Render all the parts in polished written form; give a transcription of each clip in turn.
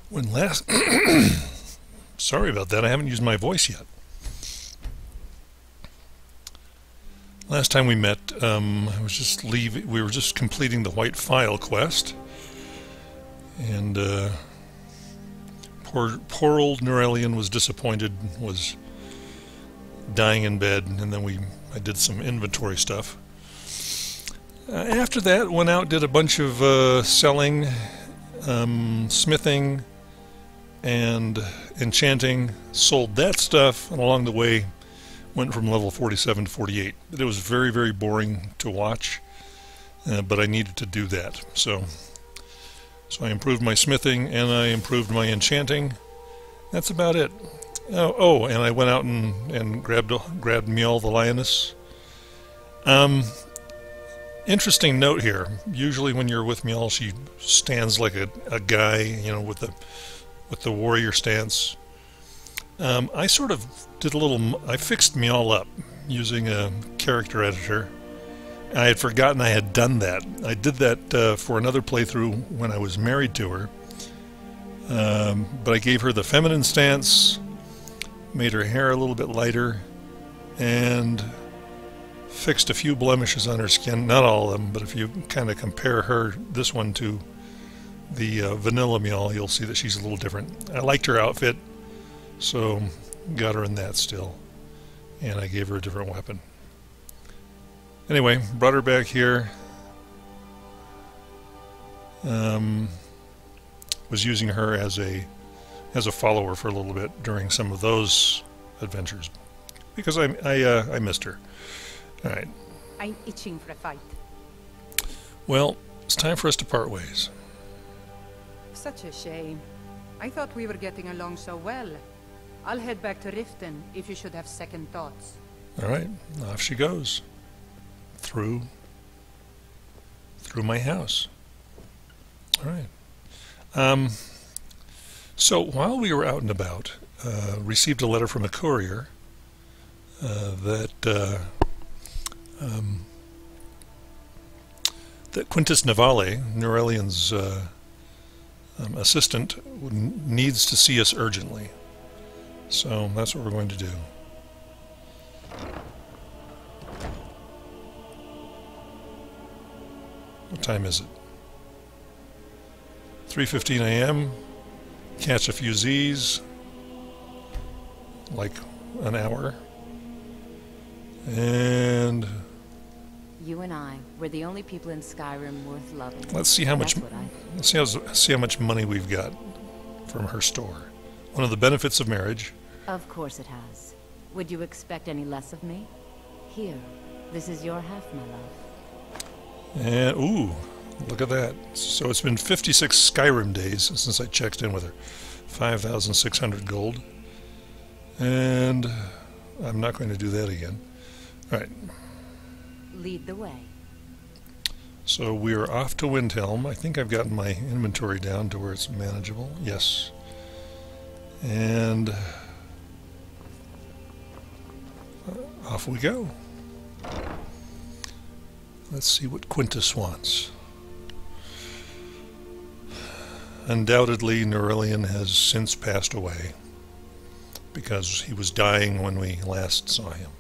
When last... Sorry about that, I haven't used my voice yet. Last time we met, I was just leaving. We were just completing the White Phial quest, and poor old Norelian was disappointed, was dying in bed, and then I did some inventory stuff. After that, went out, did a bunch of selling, smithing, and enchanting, sold that stuff, and along the way went from level 47 to 48. But it was very, very boring to watch, but I needed to do that. So I improved my smithing and I improved my enchanting. That's about it. Oh, and I went out and grabbed Mjol the lioness. Interesting note here. Usually when you're with Mjol, she stands like a guy, you know, with the warrior stance. I sort of did I fixed Mjol up using a character editor. I had forgotten I had done that. I did that for another playthrough when I was married to her. But I gave her the feminine stance, made her hair a little bit lighter, and fixed a few blemishes on her skin. Not all of them, but if you kind of compare this one to the vanilla Mjol, you'll see that she's a little different. I liked her outfit, so got her in that still, and I gave her a different weapon. Anyway, brought her back here. Was using her as a follower for a little bit during some of those adventures because I missed her. All right. I'm itching for a fight. Well, it's time for us to part ways. Such a shame. I thought we were getting along so well. I'll head back to Riften if you should have second thoughts. All right, off she goes. Through my house. All right. So while we were out and about, received a letter from a courier that Quintus Navale, Norelian's assistant, needs to see us urgently. So that's what we're going to do. What time is it? 3:15 a.m. Catch a few Z's, like an hour, and you and I were the only people in Skyrim worth loving. Let's see how much. Let's see how much money we've got from her store. One of the benefits of marriage. Of course it has. Would you expect any less of me? Here, this is your half, my love. And ooh. Look at that. So it's been 56 Skyrim days since I checked in with her. 5,600 gold. And I'm not going to do that again. All right. Lead the way. So we are off to Windhelm. I think I've gotten my inventory down to where it's manageable. Yes. And off we go. Let's see what Quintus wants. Undoubtedly, Norelian has since passed away because he was dying when we last saw him.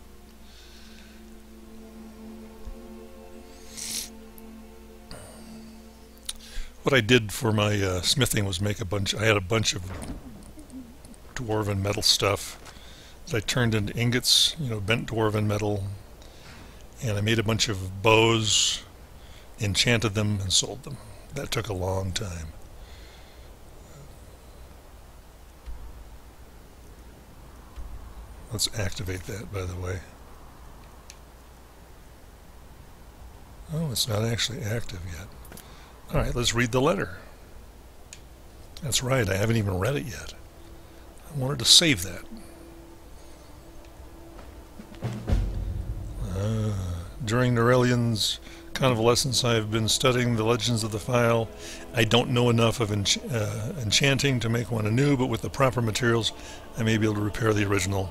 What I did for my smithing was make I had a bunch of dwarven metal stuff that I turned into ingots, you know, bent dwarven metal, and I made a bunch of bows, enchanted them, and sold them. That took a long time. Let's activate that, by the way. Oh, it's not actually active yet. All right, let's read the letter. That's right, I haven't even read it yet. I wanted to save that. During Norelian's convalescence, I have been studying the legends of the Phial. I don't know enough of enchanting to make one anew, but with the proper materials, I may be able to repair the original.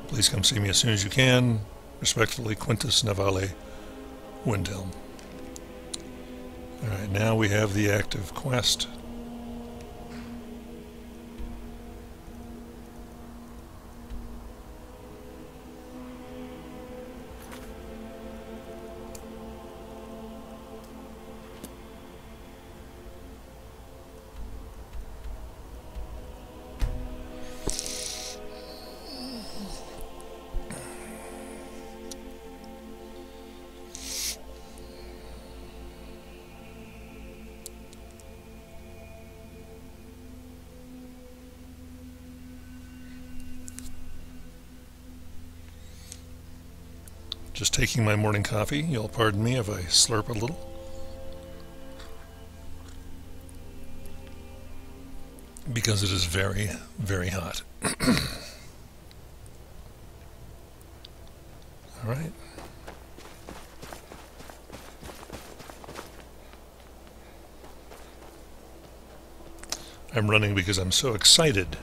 Please come see me as soon as you can. Respectfully, Quintus Navale, Windhelm. Alright, now we have the active quest. Just taking my morning coffee. You'll pardon me if I slurp a little. Because it is very, very hot. All right. I'm running because I'm so excited.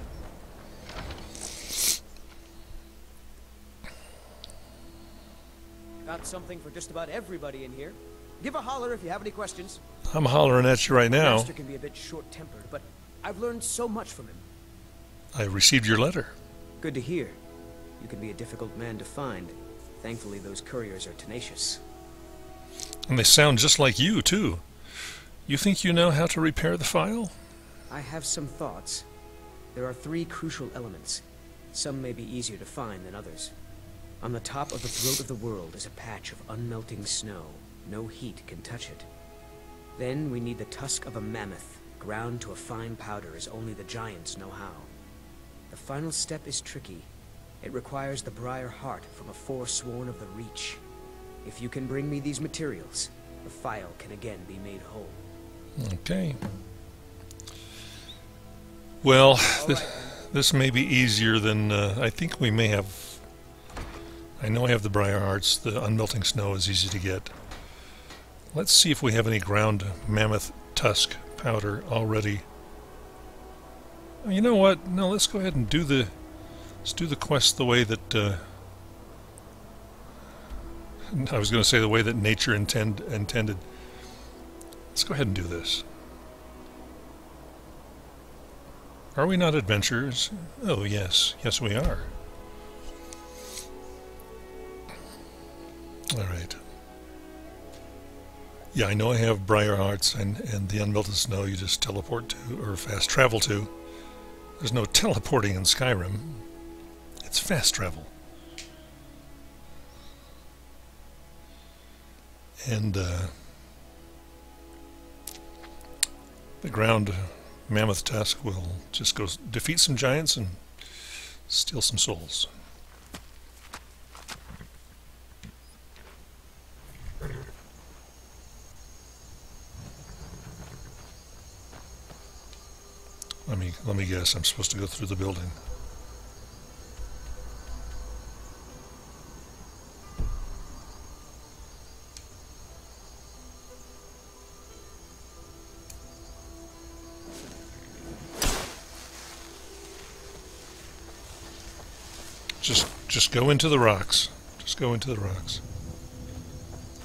Got something for just about everybody in here. Give a holler if you have any questions. I'm hollering at you right now. Master can be a bit short-tempered, but I've learned so much from him. I received your letter. Good to hear. You can be a difficult man to find. Thankfully, those couriers are tenacious. And they sound just like you, too. You think you know how to repair the file? I have some thoughts. There are 3 crucial elements. Some may be easier to find than others. On the top of the throat of the world is a patch of unmelting snow. No heat can touch it. Then we need the tusk of a mammoth, ground to a fine powder as only the giants know how. The final step is tricky. It requires the briar heart from a forsworn of the Reach. If you can bring me these materials, the file can again be made whole. Okay. Well, this may be easier than I think we may have. I know I have the briar hearts. The unmelting snow is easy to get. Let's see if we have any ground mammoth tusk powder already. You know what? No, let's go ahead and do the quest the way that I was going to say the way that nature intended. Let's go ahead and do this. Are we not adventurers? Oh yes, yes we are. All right. Yeah, I know I have briar hearts and the unmelted snow you just teleport to or fast travel to. There's no teleporting in Skyrim. It's fast travel. And the ground mammoth tusk will just go defeat some giants and steal some souls. Let me guess, I'm supposed to go through the building. Just go into the rocks. Just go into the rocks.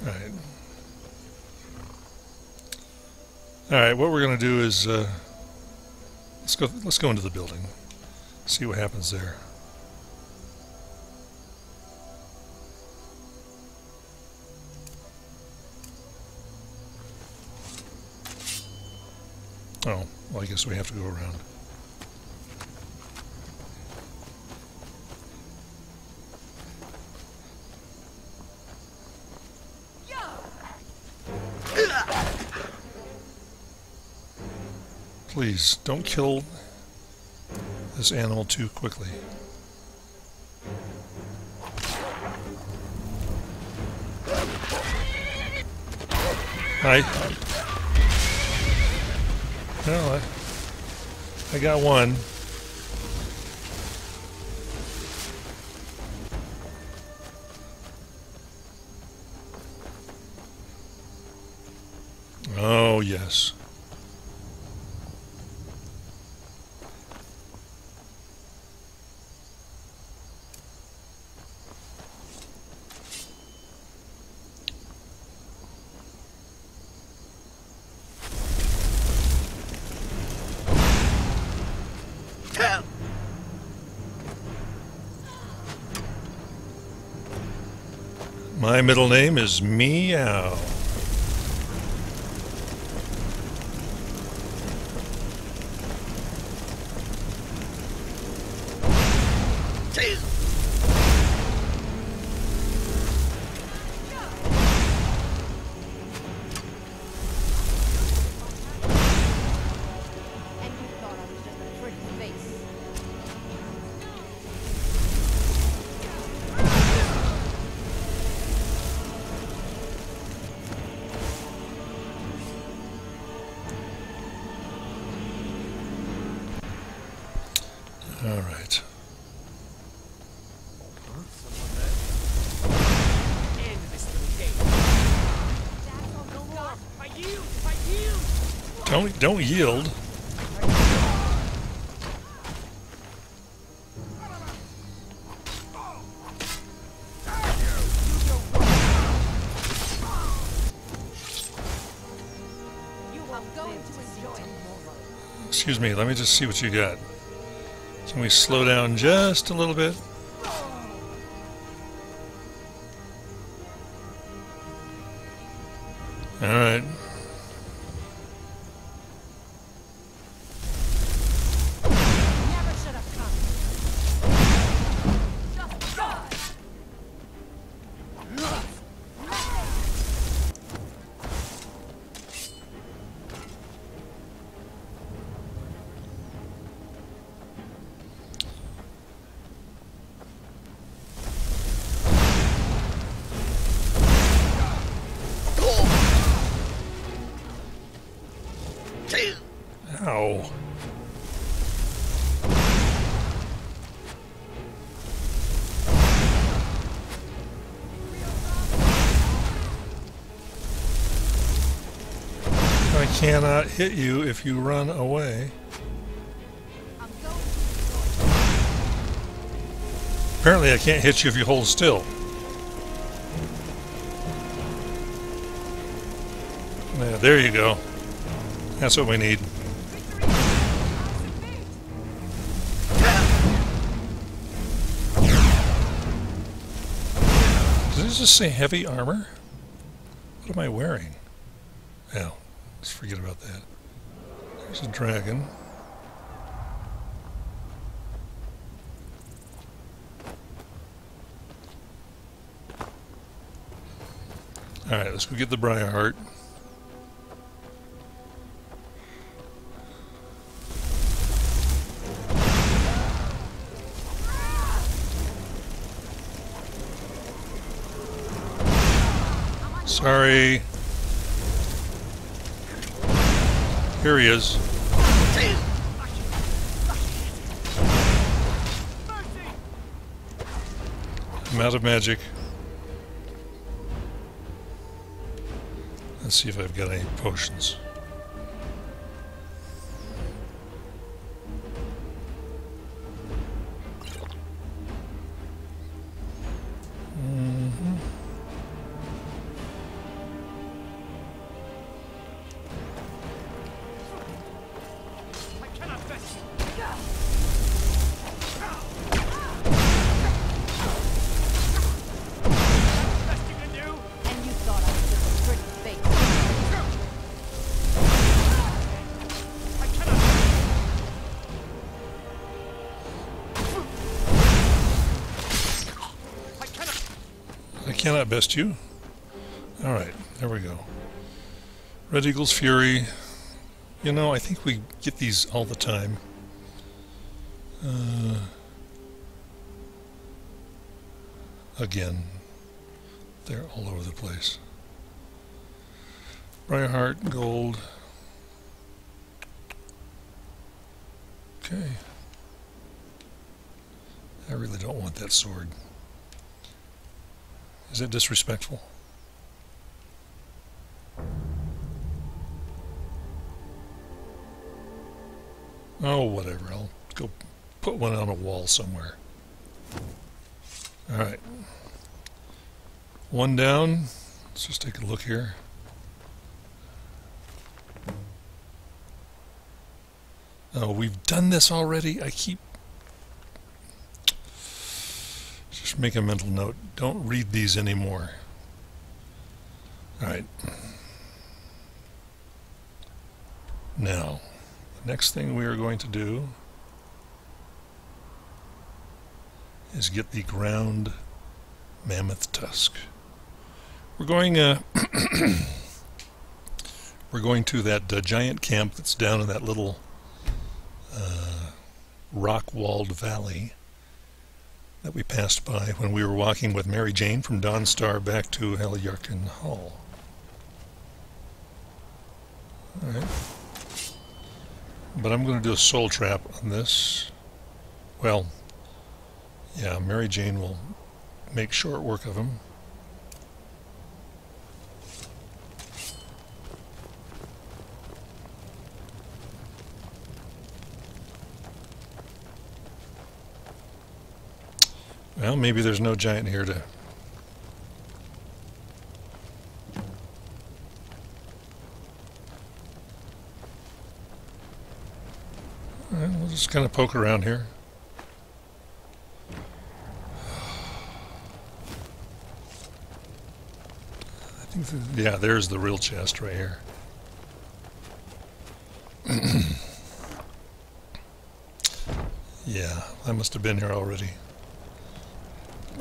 All right. All right, what we're going to do is let's go into the building. See what happens there. Oh, well, I guess we have to go around. Please, don't kill this animal too quickly. Hi. Well, I got one. Oh, yes. My middle name is Meow. Don't yield. Excuse me, let me just see what you got. Can we slow down just a little bit? All right. Ow. I cannot hit you if you run away. Apparently I can't hit you if you hold still. Yeah, there you go. That's what we need. Does it just say heavy armor? What am I wearing? Yeah, let's forget about that. There's a dragon. Alright, let's go get the Briar Heart. Sorry. Here he is. I'm out of magic. Let's see if I've got any potions. I cannot best you. Alright, there we go. Red Eagle's Fury. You know, I think we get these all the time. Again, they're all over the place. Briarheart, gold. Okay. I really don't want that sword. Is it disrespectful? Oh, whatever. I'll go put one on a wall somewhere. Alright. One down. Let's just take a look here. Oh, we've done this already? I keep... Just make a mental note. Don't read these anymore. Alright. Now, the next thing we are going to do is get the ground mammoth tusk. We're going we're going to that giant camp that's down in that little rock-walled valley that we passed by when we were walking with Mary Jane from Dawnstar back to Helyarkin Hall. Alright. But I'm going to do a soul trap on this. Well, yeah, Mary Jane will make short work of him. Well, maybe there's no giant here to... Alright, we'll just kind of poke around here. I think, yeah, there's the real chest right here. Yeah, I must have been here already.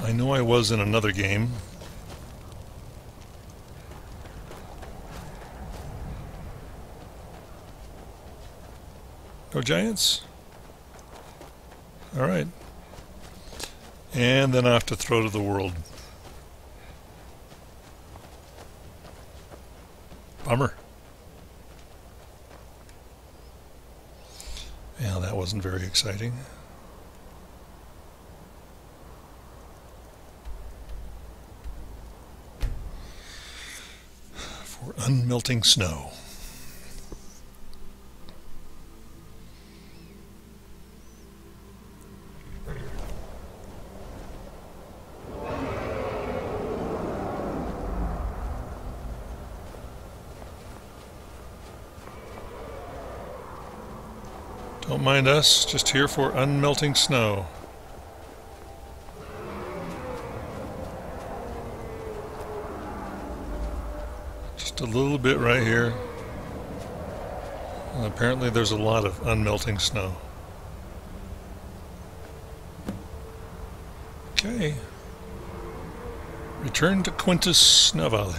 I know I was in another game. No giants? Alright. And then off to Throat of the World. Bummer. Yeah, that wasn't very exciting. For unmelting snow. Don't mind us, just here for unmelting snow. Just a little bit right here. And apparently there's a lot of unmelting snow. Okay. Return to Quintus Snow Valley.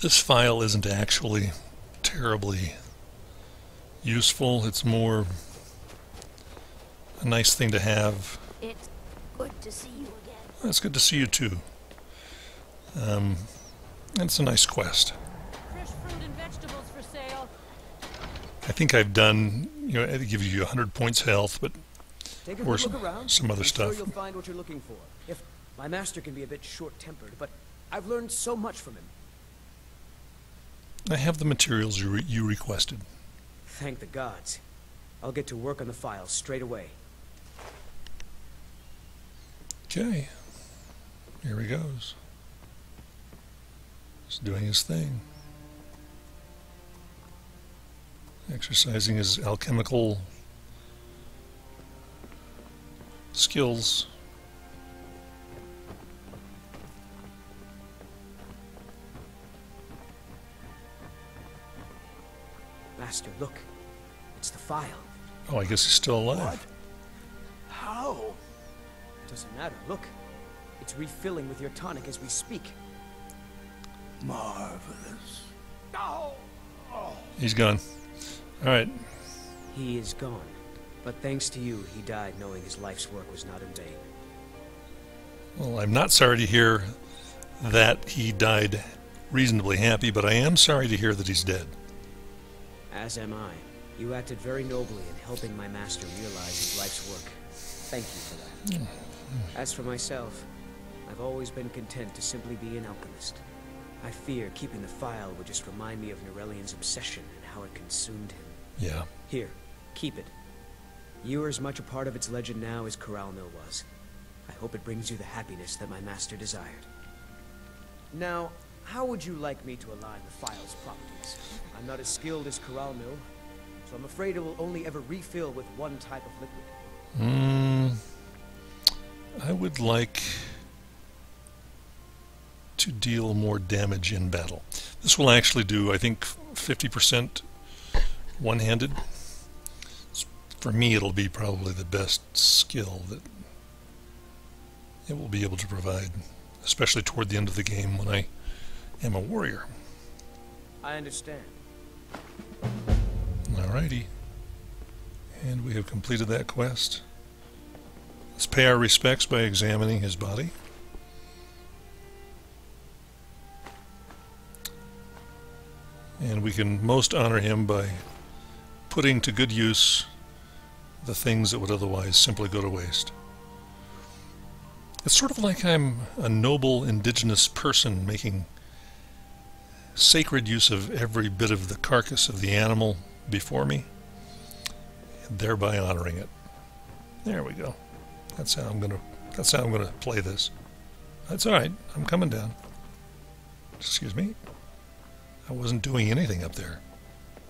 This file isn't actually terribly useful. It's more a nice thing to have. It's good to see you again. It's good to see you too. It's a nice quest. Fresh fruit and vegetables for sale. I think I've done, it gives you 100 points health, but Take a or good look around. some other I'm stuff. Sure you'll find what you're looking for. If my master can be a bit short-tempered, but I've learned so much from him. I have the materials you requested. Thank the gods. I'll get to work on the files straight away. Okay. Here he goes. He's doing his thing. Exercising his alchemical skills. Master, look. It's the file. Oh, I guess he's still alive. How? Doesn't matter. Look. It's refilling with your tonic as we speak. Marvelous. He's gone. Alright. He is gone. But thanks to you, he died knowing his life's work was not in vain. Well, I'm not sorry to hear that he died reasonably happy, but I am sorry to hear that he's dead. As am I. You acted very nobly in helping my master realize his life's work. Thank you for that. As for myself, I've always been content to simply be an alchemist. I fear keeping the file would just remind me of Nerelian's obsession and how it consumed him. Yeah. Here, keep it. You are as much a part of its legend now as Corral Mill was. I hope it brings you the happiness that my master desired. Now, how would you like me to align the file's properties? I'm not as skilled as Corral Mill, so I'm afraid it will only ever refill with one type of liquid. I would like to deal more damage in battle. This will actually do, I think, 50% one-handed. For me, it'll be probably the best skill that it will be able to provide, especially toward the end of the game when I am a warrior. I understand. Alrighty. And we have completed that quest. Let's pay our respects by examining his body. And we can most honor him by putting to good use the things that would otherwise simply go to waste. It's sort of like I'm a noble indigenous person making sacred use of every bit of the carcass of the animal before me, thereby honoring it. There we go. That's how I'm gonna play this. That's all right. I'm coming down. Excuse me. I wasn't doing anything up there.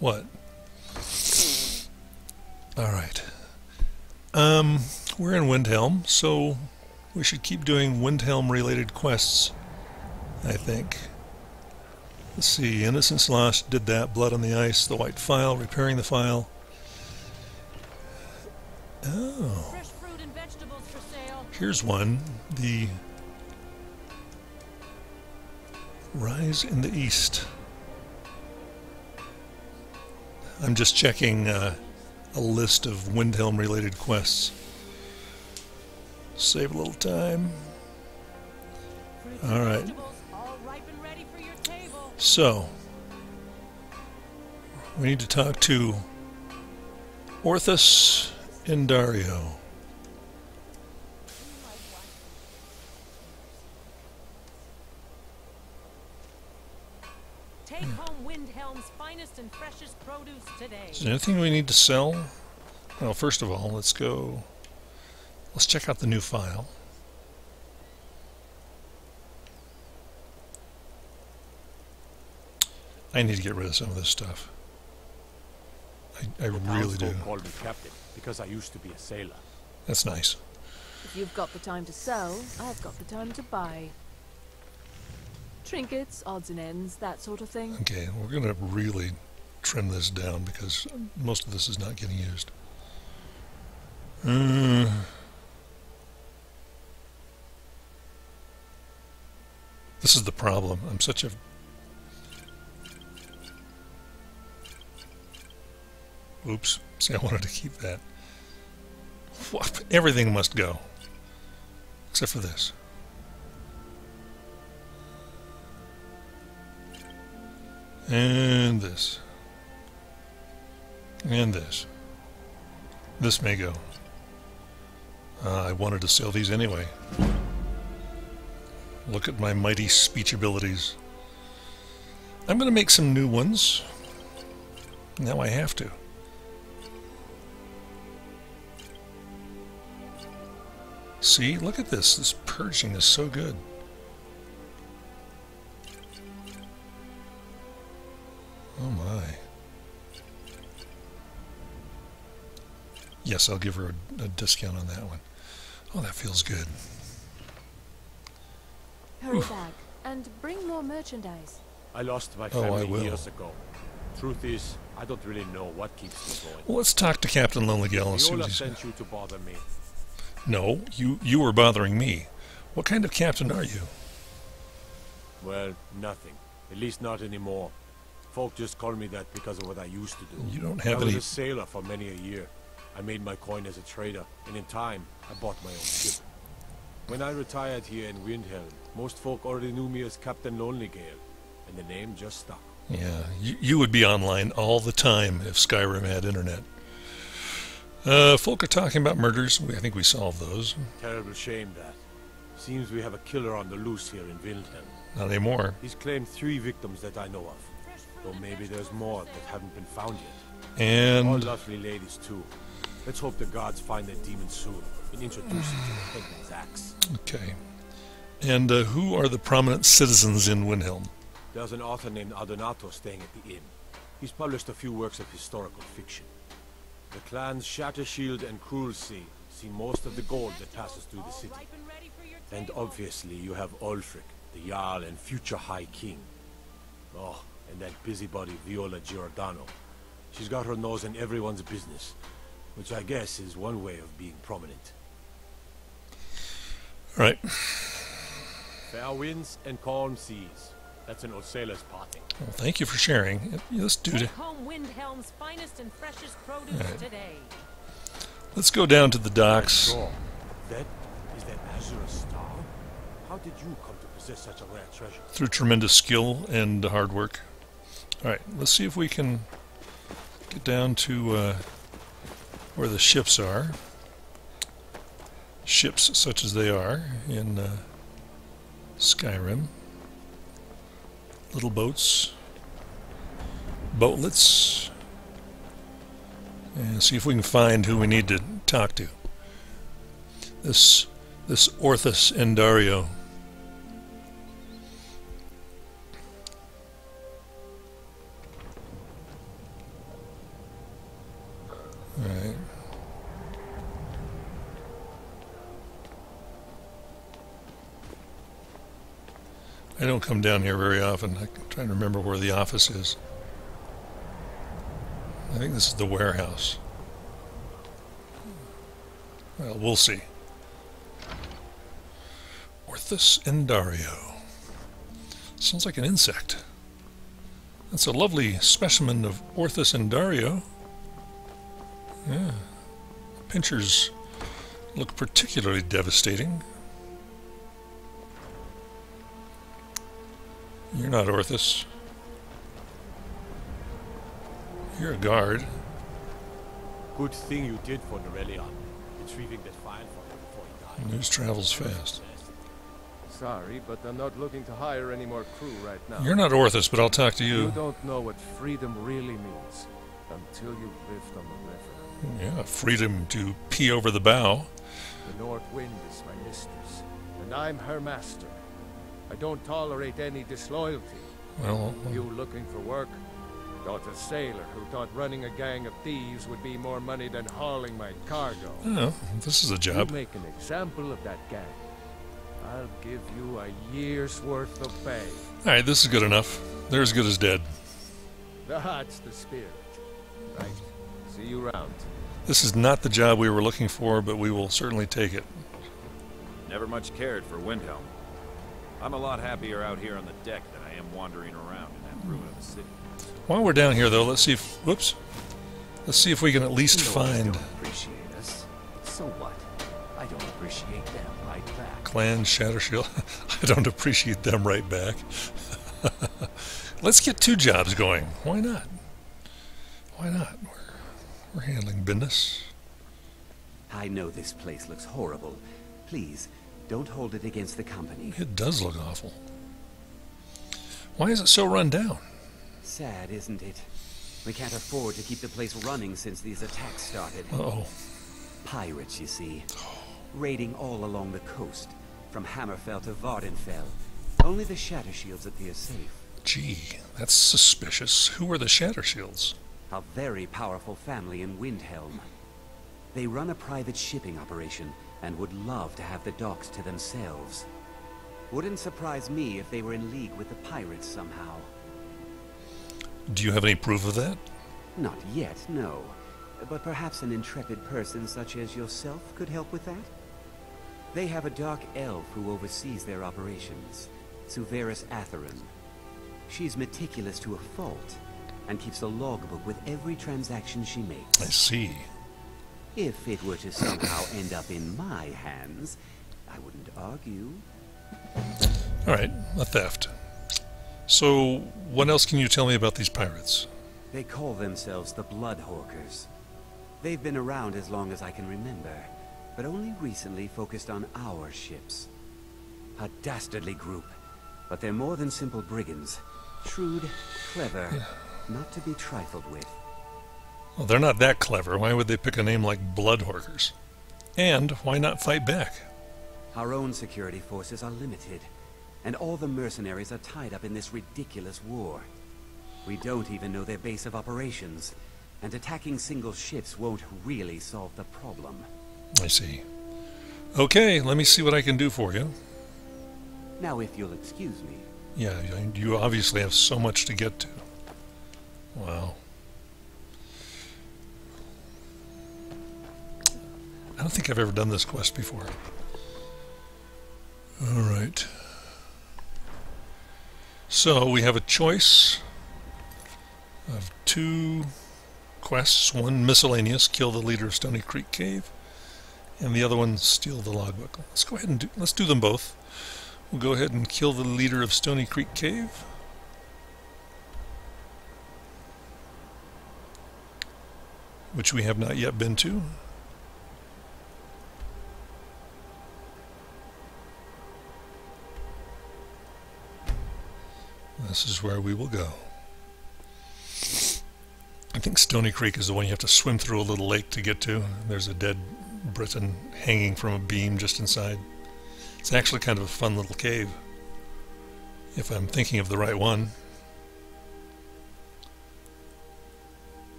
What? All right. We're in Windhelm, so we should keep doing Windhelm-related quests, I think. Let's see. Innocence Lost did that. Blood on the Ice. The White Phial. Repairing the Phial. Oh. Fresh fruit and vegetables for sale. Here's one. The Rise in the East. I'm just checking a list of Windhelm-related quests. Save a little time. All right. All ripe and ready for your table. So, we need to talk to Orthus Indario. Take home Windhelm's finest and freshest produce today. Is there anything we need to sell? Well, first of all, let's check out the new file. I need to get rid of some of this stuff. I really do. Call me captain because I used to be a sailor. That's nice. If you've got the time to sell, I've got the time to buy. Trinkets, odds and ends, that sort of thing. Okay, we're going to really trim this down because most of this is not getting used. This is the problem. I'm such a... Oops. See, I wanted to keep that. Everything must go. Except for this. And this. And this. This may go. I wanted to sell these anyway. Look at my mighty speech abilities. I'm going to make some new ones. Now I have to. See, look at this. This purging is so good. Oh my. Yes, I'll give her a discount on that one. Oh, that feels good. Hurry back and bring more merchandise. I lost my Oh, I family will. years ago. Truth is, I don't really know what keeps me going. Well, let's talk to Captain Lonely-Gale and see Viola what he's... sent you to bother me. No, you were bothering me. What kind of captain are you? Well, nothing. At least not anymore. Folk just call me that because of what I used to do. You don't I have was any... a sailor for many a year. I made my coin as a trader, and in time, I bought my own ship. When I retired here in Windhelm, most folk already knew me as Captain Lonely-Gale, and the name just stuck. Yeah, you would be online all the time if Skyrim had internet. Folk are talking about murders. I think we solved those. Terrible shame that. Seems we have a killer on the loose here in Windhelm. Not anymore. He's claimed 3 victims that I know of. Though maybe there's more that haven't been found yet. All And... lovely ladies too. Let's hope the gods find that demon soon and introduce him to the headman's axe. Okay. And who are the prominent citizens in Windhelm? There's an author named Adonato staying at the inn. He's published a few works of historical fiction. The clans Shattershield and Cruelsea see most of the gold that passes through the city. Ripe and ready for your And table. obviously you have Ulfric, the Jarl and future High King. Oh, and that busybody Viola Giordano. She's got her nose in everyone's business, which I guess is one way of being prominent. All right. Fair winds and calm seas. That's an old sailor's parting. Well, thank you for sharing. Let's do Take it. home Windhelm's finest and freshest produce Alright. today. Let's go down to the docks. Sure. That is that azure star? How did you come to possess such a rare treasure? Through tremendous skill and hard work. Alright, let's see if we can get down to where the ships are. Ships such as they are in Skyrim. Little boats. Boatlets. And see if we can find who we need to talk to. This Orthus Endario. Alright. I don't come down here very often. I'm trying to remember where the office is. I think this is the warehouse. Well, we'll see. Orthus Endario. Sounds like an insect. That's a lovely specimen of Orthus Endario. Yeah. Pinchers look particularly devastating. You're not Orthus. You're a guard. Good thing you did for Norelia, retrieving that file for him before he died. News travels fast. Sorry, but I'm not looking to hire any more crew right now. You're not Orthus, but I'll talk to You you. don't know what freedom really means until you've lived on the river. Yeah, freedom to pee over the bow. The North Wind is my mistress, and I'm her master. I don't tolerate any disloyalty. Well, You looking for work? Got a sailor who thought running a gang of thieves would be more money than hauling my cargo. oh, this is a job. You make an example of that gang, I'll give you a year's worth of pay. Alright, this is good enough. They're as good as dead. That's the spirit. Right. See you round. This is not the job we were looking for, but we will certainly take it. Never much cared for Windhelm. I'm a lot happier out here on the deck than I am wandering around in that ruin of a city. While we're down here, though, let's see if... Whoops. Let's see if we can at least You know find... Don't appreciate us. So what? I don't appreciate them right back. Clan Shattershield. I don't appreciate them right back. Let's get 2 jobs going. Why not? Why not? We're handling business. I know this place looks horrible. Please, don't hold it against the company. It does look awful. Why is it so run down? Sad, isn't it? We can't afford to keep the place running since these attacks started. Uh-oh. Pirates, you see. Raiding all along the coast, from Hammerfell to Vvardenfell. Only the Shattershields appear safe. Gee, that's suspicious. Who are the Shattershields? A very powerful family in Windhelm. They run a private shipping operation and would love to have the docks to themselves. Wouldn't surprise me if they were in league with the pirates somehow. Do you have any proof of that? Not yet, no. But perhaps an intrepid person such as yourself could help with that? They have a dark elf who oversees their operations, Suveris Atherin. She's meticulous to a fault, and keeps a logbook with every transaction she makes. I see. If it were to somehow end up in my hands, I wouldn't argue. Alright, a theft. So, what else can you tell me about these pirates? They call themselves the Bloodhawkers. They've been around as long as I can remember, but only recently focused on our ships. A dastardly group, but they're more than simple brigands. Shrewd, clever, not to be trifled with. Well, they're not that clever. Why would they pick a name like Bloodhawkers? And why not fight back? Our own security forces are limited, and all the mercenaries are tied up in this ridiculous war. We don't even know their base of operations, and attacking single ships won't really solve the problem. I see. Okay, let me see what I can do for you. Now, if you'll excuse me. Yeah, you obviously have so much to get to. Wow. I don't think I've ever done this quest before. Alright. So, we have a choice of 2 quests. One miscellaneous, kill the leader of Stony Creek Cave, and the other one, steal the logbook. Let's go ahead and let's do them both. We'll go ahead and kill the leader of Stony Creek Cave. which we have not yet been to. This is where we will go. I think Stony Creek is the one you have to swim through a little lake to get to. There's a dead Briton hanging from a beam just inside. It's actually kind of a fun little cave, if I'm thinking of the right one.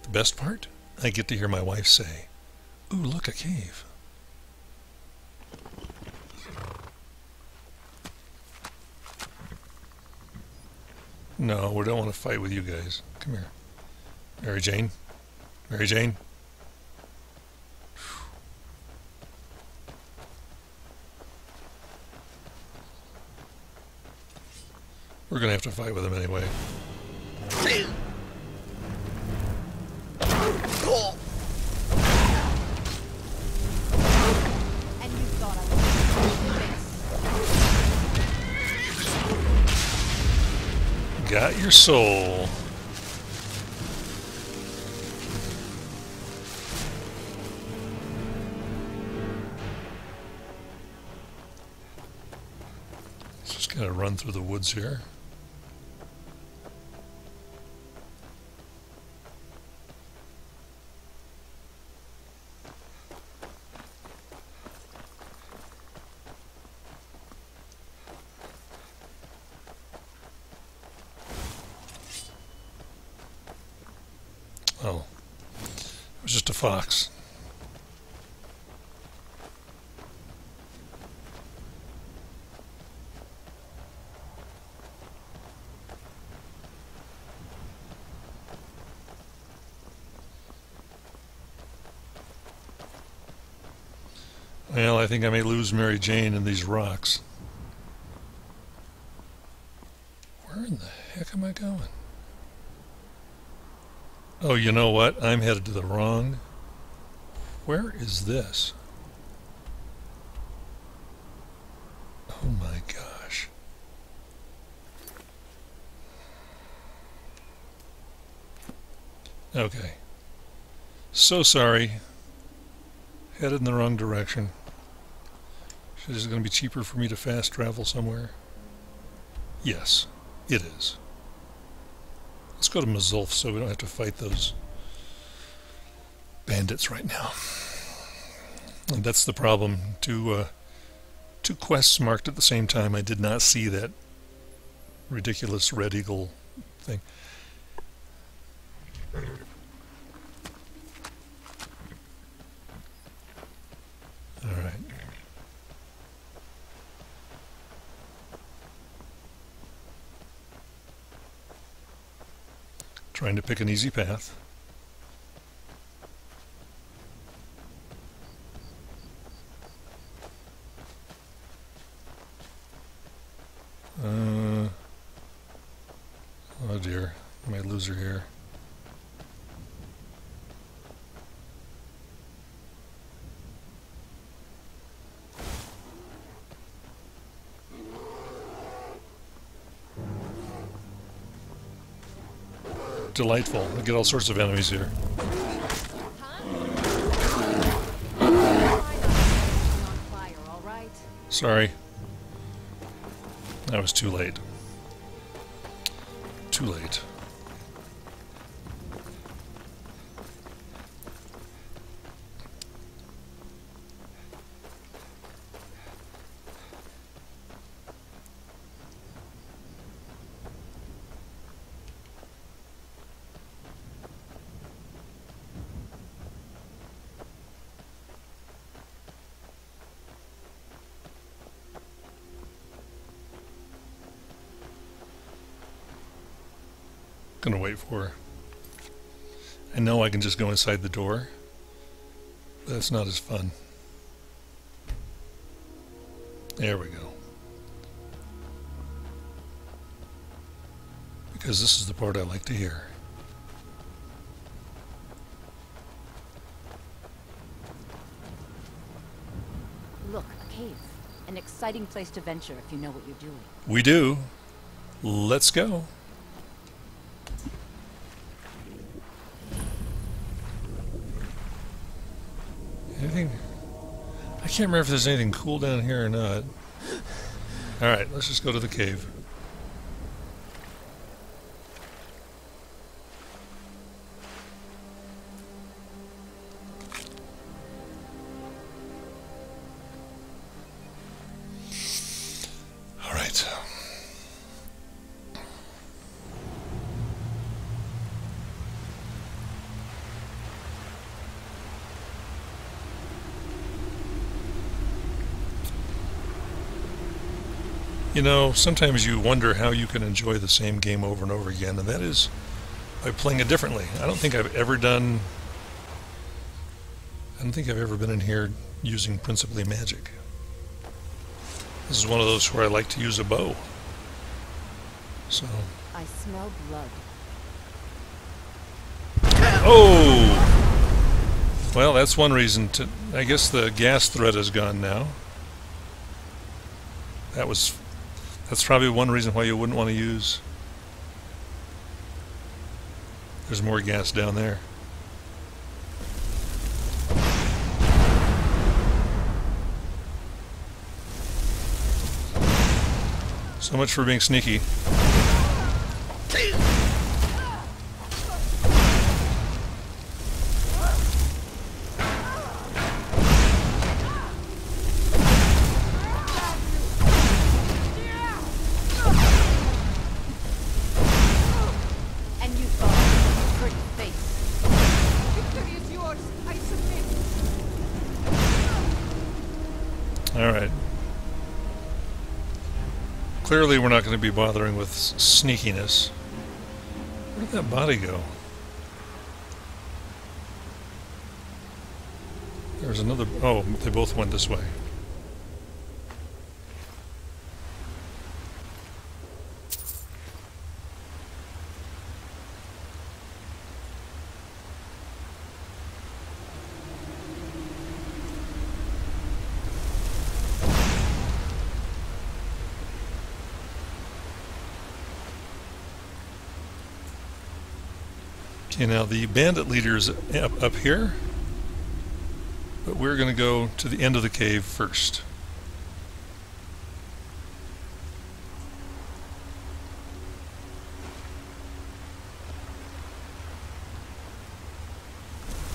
The best part? I get to hear my wife say, "Ooh, look, a cave." No, we don't want to fight with you guys. Come here. Mary Jane. Mary Jane. We're going to have to fight with him anyway. And you thought I was Got your soul. Just gotta run through the woods here. Oh, it was just a fox. Well, I think I may lose Mary Jane in these rocks. Where in the heck am I going? Oh, you know what? I'm headed to the wrong... Where is this? Oh my gosh. Okay. So sorry. Headed in the wrong direction. Is it going to be cheaper for me to fast travel somewhere? Yes, it is. Let's go to Mazulf so we don't have to fight those bandits right now. And that's the problem. Two quests marked at the same time. I did not see that ridiculous red eagle thing. All right. Trying to pick an easy path. Oh dear, I might lose her here. Delightful. I get all sorts of enemies here. Sorry. I was too late. Too late. Gonna wait for her. I know I can just go inside the door, but that's not as fun. There we go. Because this is the part I like to hear. Look, a cave. An exciting place to venture if you know what you're doing. We do. Let's go. can't remember if there's anything cool down here or not. Alright, let's just go to the cave. Alright. You know, sometimes you wonder how you can enjoy the same game over and over again, and that is by playing it differently. I don't think I've ever been in here using principally magic. This is one of those where I like to use a bow. So. I smell blood. Oh! Well, that's one reason to... I guess the gas threat is gone now. That's probably one reason why you wouldn't want to use. There's more gas down there. So much for being sneaky. Alright. Clearly we're not going to be bothering with sneakiness. Where did that body go? There's another... Oh, they both went this way. Okay, now the bandit leader's up here, but we're going to go to the end of the cave first.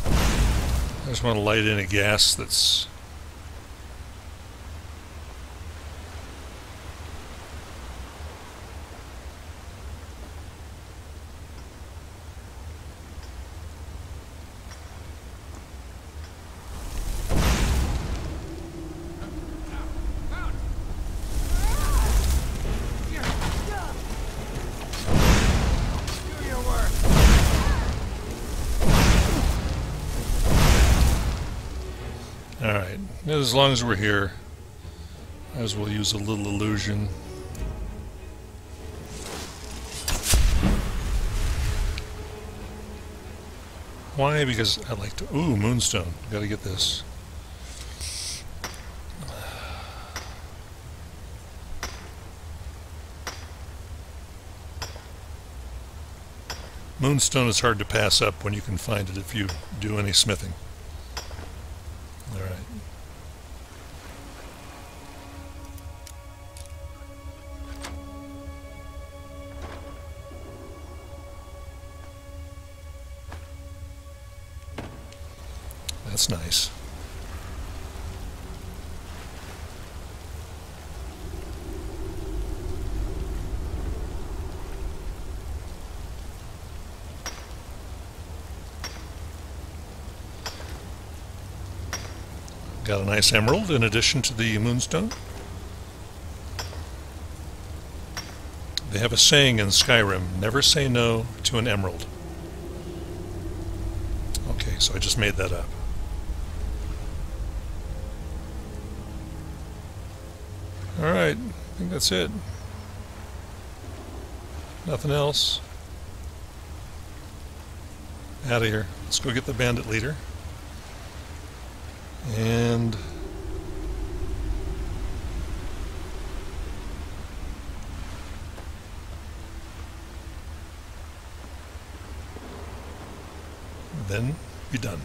I just want to light in a gas that's... Alright, as long as we're here, might as well use a little illusion. Why? Because I like to... Ooh, moonstone. Gotta get this. Moonstone is hard to pass up when you can find it if you do any smithing. Alright. That's nice. Got a nice emerald in addition to the moonstone. They have a saying in Skyrim, never say no to an emerald. Okay, so I just made that up. Alright, I think that's it. Nothing else. Out of here. Let's go get the bandit leader. And then be done.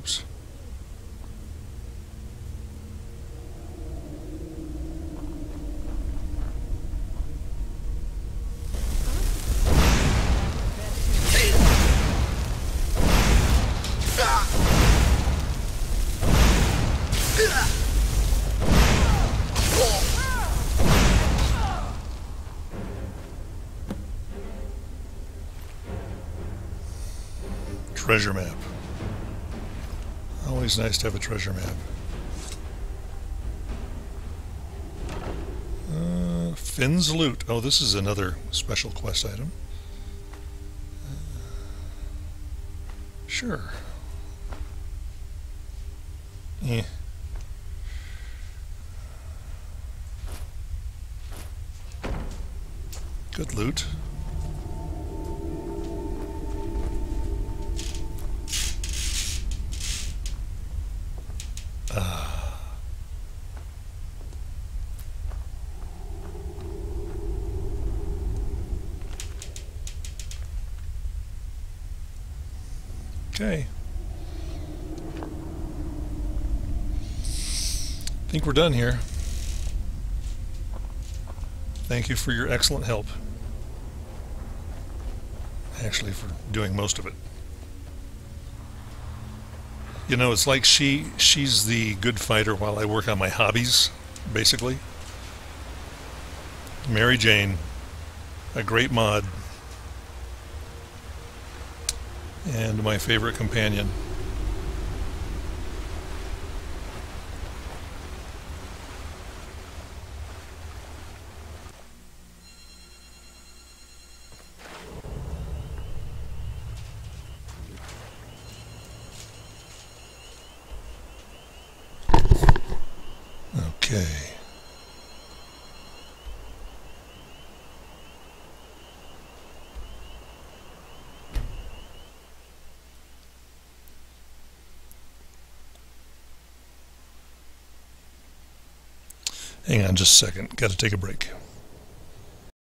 Oops. Treasure map. Always nice to have a treasure map. Finn's loot. Oh, this is another special quest item. Sure. Eh. Good loot. Okay. I think we're done here. Thank you for your excellent help. Actually, for doing most of it. You know, it's like she's the good fighter while I work on my hobbies, basically. Mary Jane, a great mod, and my favorite companion. Okay. Hang on just a second. Got to take a break.